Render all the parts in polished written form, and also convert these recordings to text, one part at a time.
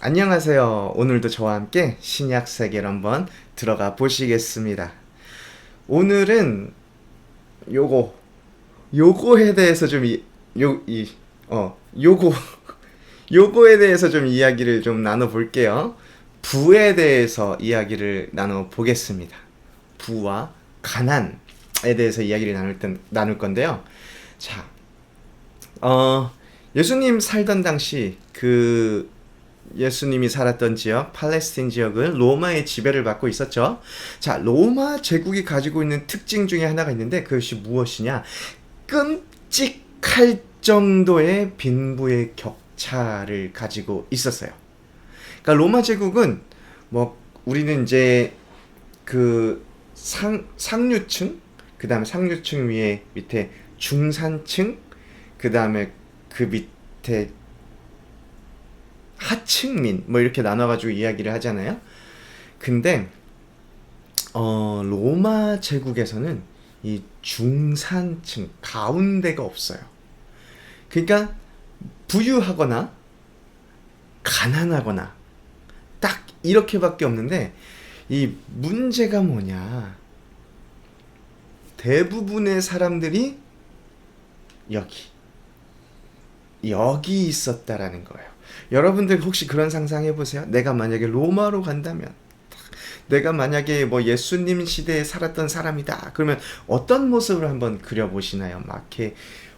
안녕하세요. 오늘도 저와 함께 신약 세계로 한번 들어가 보시겠습니다. 오늘은 요거 요거에 대해서 좀 요거 요거에 대해서 좀 이야기를 좀 나눠 볼게요. 부에 대해서 이야기를 나눠 보겠습니다. 부와 가난에 대해서 이야기를 나눌 건데요. 자, 예수님 살던 당시 예수님이 살았던 지역, 팔레스틴 지역은 로마의 지배를 받고 있었죠. 자, 로마 제국이 가지고 있는 특징 중에 하나가 있는데 그것이 무엇이냐? 끔찍할 정도의 빈부의 격차를 가지고 있었어요. 그러니까 로마 제국은 뭐 우리는 이제 그 상류층, 그 다음에 상류층 밑에 중산층, 그 다음에 그 밑에 하층민 뭐 이렇게 나눠가지고 이야기를 하잖아요. 근데 로마 제국에서는 이 중산층 가운데가 없어요. 그러니까 부유하거나 가난하거나 딱 이렇게밖에 없는데 이 문제가 뭐냐? 대부분의 사람들이 여기 있었다라는 거예요. 여러분들 혹시 그런 상상해 보세요. 내가 만약에 로마로 간다면, 내가 만약에 뭐 예수님 시대에 살았던 사람이다. 그러면 어떤 모습을 한번 그려 보시나요? 막 이렇게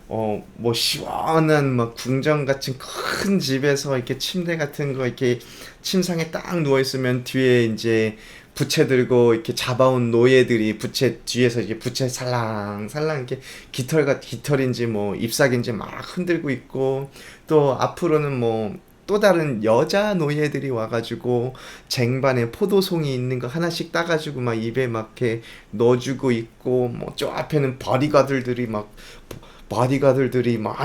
뭐 시원한 막 궁전 같은 큰 집에서 이렇게 침대 같은 거 이렇게 침상에 딱 누워 있으면 뒤에 이제 부채 들고 이렇게 잡아온 노예들이 부채 뒤에서 이렇게 부채 살랑살랑 이렇게 깃털인지 뭐 잎사귀인지 막 흔들고 있고, 또 앞으로는 뭐 또 다른 여자 노예들이 와가지고 쟁반에 포도송이 있는 거 하나씩 따가지고 막 입에 막 이렇게 넣어주고 있고, 뭐 저 앞에는 바디가들들이 막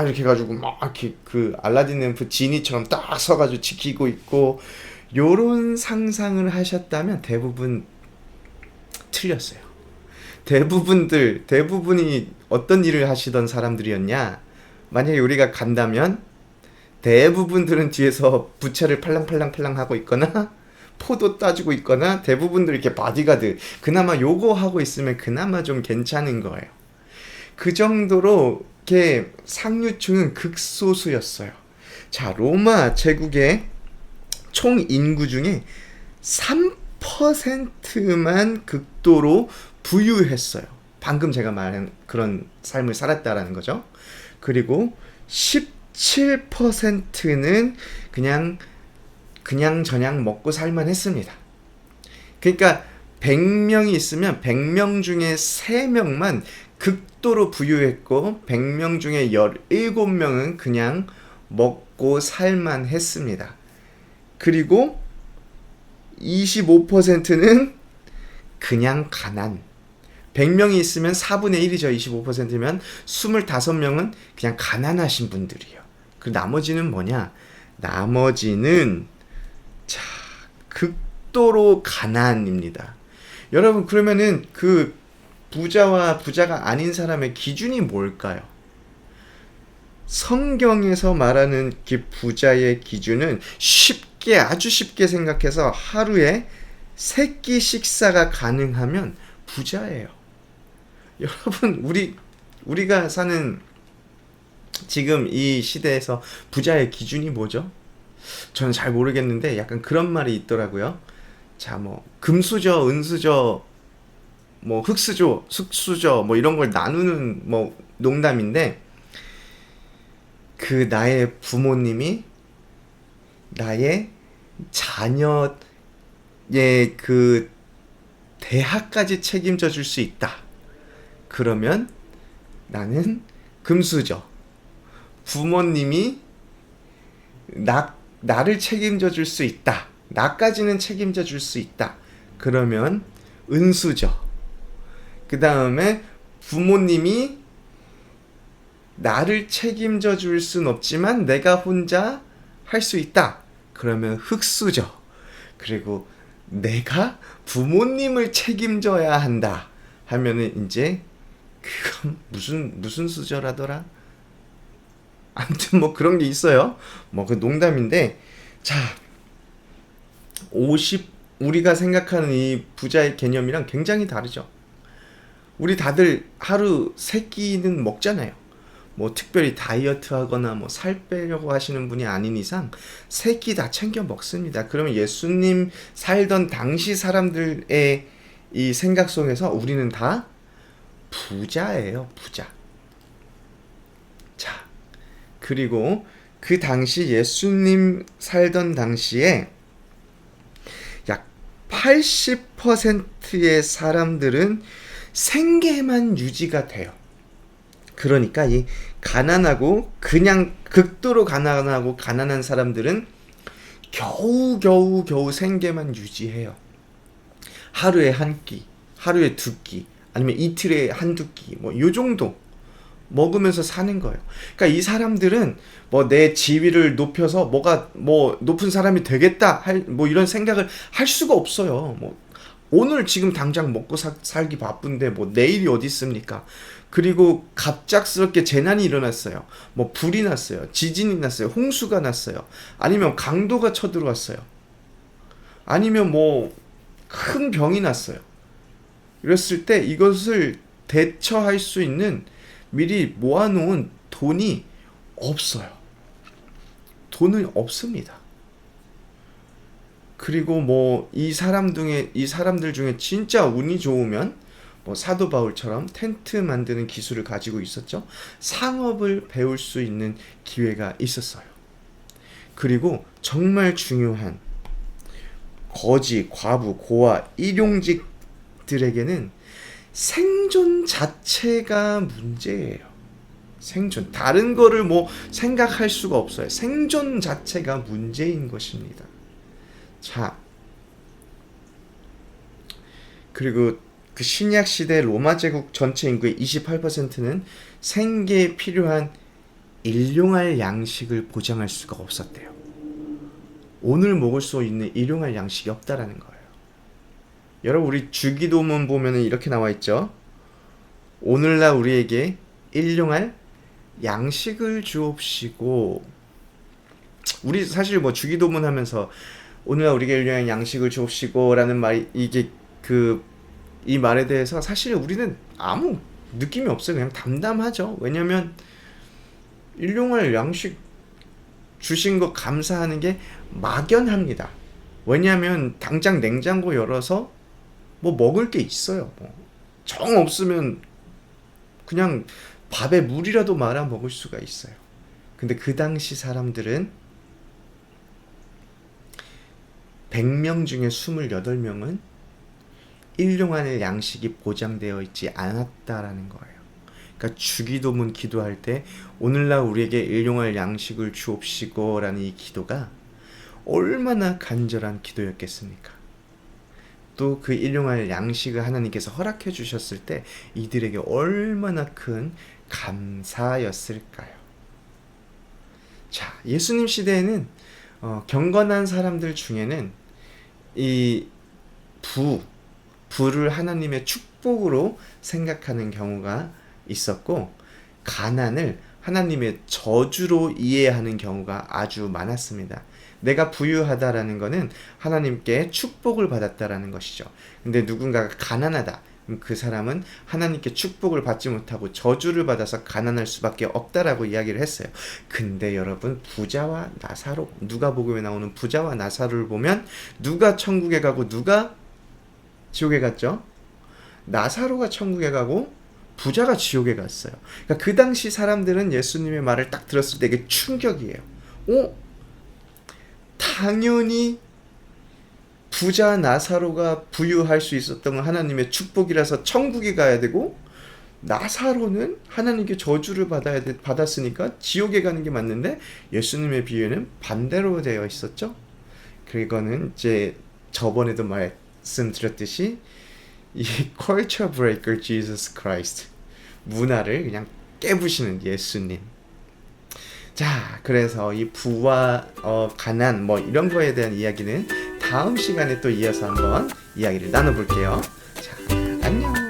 이렇게 해가지고 막 이렇게 그 알라딘 램프 지니처럼 딱 서가지고 지키고 있고, 요런 상상을 하셨다면 대부분 틀렸어요. 대부분이 어떤 일을 하시던 사람들이었냐? 만약에 우리가 간다면 대부분들은 뒤에서 부채를 팔랑팔랑팔랑 하고 있거나 포도 따주고 있거나, 대부분들 이렇게 바디가드, 그나마 요거 하고 있으면 그나마 좀 괜찮은 거예요. 그 정도로 이렇게 상류층은 극소수였어요. 자, 로마 제국의 총 인구 중에 3%만 극도로 부유했어요. 방금 제가 말한 그런 삶을 살았다라는 거죠. 그리고 17%는 그냥 저냥 먹고 살만 했습니다. 그러니까 100명이 있으면 100명 중에 3명만 극도로 부유했고 100명 중에 17명은 그냥 먹고 살만 했습니다. 그리고 25%는 그냥 가난. 100명이 있으면 4분의 1이죠. 25%면 25명은 그냥 가난하신 분들이에요. 그 나머지는 뭐냐? 나머지는 자, 극도로 가난입니다. 여러분, 그러면은 그 부자와 부자가 아닌 사람의 기준이 뭘까요? 성경에서 말하는 그 부자의 기준은 아주 쉽게 생각해서 하루에 3끼 식사가 가능하면 부자예요. 여러분, 우리가 사는 지금 이 시대에서 부자의 기준이 뭐죠? 저는 잘 모르겠는데 약간 그런 말이 있더라고요. 자, 뭐 금수저, 은수저, 뭐 흙수저, 숙수저, 뭐 이런 걸 나누는 뭐 농담인데, 그 나의 부모님이 나의 자녀의 그 대학까지 책임져 줄 수 있다. 그러면 나는 금수저. 부모님이 나를 책임져 줄 수 있다. 나까지는 책임져 줄 수 있다. 그러면 은수저. 그 다음에 부모님이 나를 책임져 줄 순 없지만 내가 혼자 할 수 있다. 그러면 흙수저. 그리고 내가 부모님을 책임져야 한다 하면은 이제 그건 무슨 수저라더라? 아무튼 뭐 그런 게 있어요. 뭐 그 농담인데, 자, 우리가 생각하는 이 부자의 개념이랑 굉장히 다르죠. 우리 다들 하루 3끼는 먹잖아요. 뭐 특별히 다이어트 하거나 뭐 살 빼려고 하시는 분이 아닌 이상 3끼 다 챙겨 먹습니다. 그러면 예수님 살던 당시 사람들의 이 생각 속에서 우리는 다 부자예요, 부자. 자, 그리고 그 당시 예수님 살던 당시에 약 80%의 사람들은 생계만 유지가 돼요. 그러니까 이 가난하고 그냥 극도로 가난하고 가난한 사람들은 겨우 생계만 유지해요. 하루에 한 끼, 하루에 2끼, 아니면 이틀에 한두 끼, 뭐 요 정도 먹으면서 사는 거예요. 그러니까 이 사람들은 뭐 내 지위를 높여서 뭐가 뭐 높은 사람이 되겠다 뭐 이런 생각을 할 수가 없어요. 뭐 오늘 지금 당장 먹고 살기 바쁜데 뭐 내일이 어디 있습니까? 그리고 갑작스럽게 재난이 일어났어요. 뭐 불이 났어요. 지진이 났어요. 홍수가 났어요. 아니면 강도가 쳐들어왔어요. 아니면 뭐 큰 병이 났어요. 이랬을 때 이것을 대처할 수 있는 미리 모아놓은 돈이 없어요. 돈은 없습니다. 그리고 뭐 이 사람들 중에 진짜 운이 좋으면 뭐 사도 바울처럼 텐트 만드는 기술을 가지고 있었죠. 상업을 배울 수 있는 기회가 있었어요. 그리고 정말 중요한 거지, 과부, 고아, 일용직들에게는 생존 자체가 문제예요. 생존. 다른 거를 뭐 생각할 수가 없어요. 생존 자체가 문제인 것입니다. 자, 그리고 그 신약 시대 로마 제국 전체 인구의 28%는 생계에 필요한 일용할 양식을 보장할 수가 없었대요. 오늘 먹을 수 있는 일용할 양식이 없다라는 거예요. 여러분, 우리 주기도문 보면은 이렇게 나와 있죠. 오늘날 우리에게 일용할 양식을 주옵시고. 우리 사실 뭐 주기도문 하면서 오늘날 우리에게 일용할 양식을 주옵시고라는 말이 이 말에 대해서 사실 우리는 아무 느낌이 없어요. 그냥 담담하죠. 왜냐면 일용할 양식 주신 거 감사하는 게 막연합니다. 왜냐면 당장 냉장고 열어서 뭐 먹을 게 있어요. 뭐 정 없으면 그냥 밥에 물이라도 말아 먹을 수가 있어요. 근데 그 당시 사람들은 100명 중에 28명은 일용할 양식이 보장되어 있지 않았다라는 거예요. 그러니까 주기도문 기도할 때 오늘날 우리에게 일용할 양식을 주옵시고 라는 이 기도가 얼마나 간절한 기도였겠습니까? 또 그 일용할 양식을 하나님께서 허락해 주셨을 때 이들에게 얼마나 큰 감사였을까요? 자, 예수님 시대에는 경건한 사람들 중에는 이 부를 하나님의 축복으로 생각하는 경우가 있었고, 가난을 하나님의 저주로 이해하는 경우가 아주 많았습니다. 내가 부유하다라는 것은 하나님께 축복을 받았다라는 것이죠. 근데 누군가가 가난하다, 그 사람은 하나님께 축복을 받지 못하고 저주를 받아서 가난할 수밖에 없다라고 이야기를 했어요. 근데 여러분, 부자와 나사로, 누가복음에 나오는 부자와 나사로를 보면 누가 천국에 가고 누가 지옥에 갔죠? 나사로가 천국에 가고 부자가 지옥에 갔어요. 그러니까 그 당시 사람들은 예수님의 말을 딱 들었을 때 이게 충격이에요. 당연히 부자 나사로가 부유할 수 있었던 건 하나님의 축복이라서 천국에 가야 되고, 나사로는 하나님께 저주를 받았으니까 지옥에 가는 게 맞는데, 예수님의 비유는 반대로 되어 있었죠. 그거는 이제 저번에도 말씀드렸듯이 이 culture breaker Jesus Christ, 문화를 그냥 깨부시는 예수님. 자, 그래서 이 부와 가난 뭐 이런 거에 대한 이야기는 다음 시간에 또 이어서 한번 이야기를 나눠볼게요. 자, 안녕.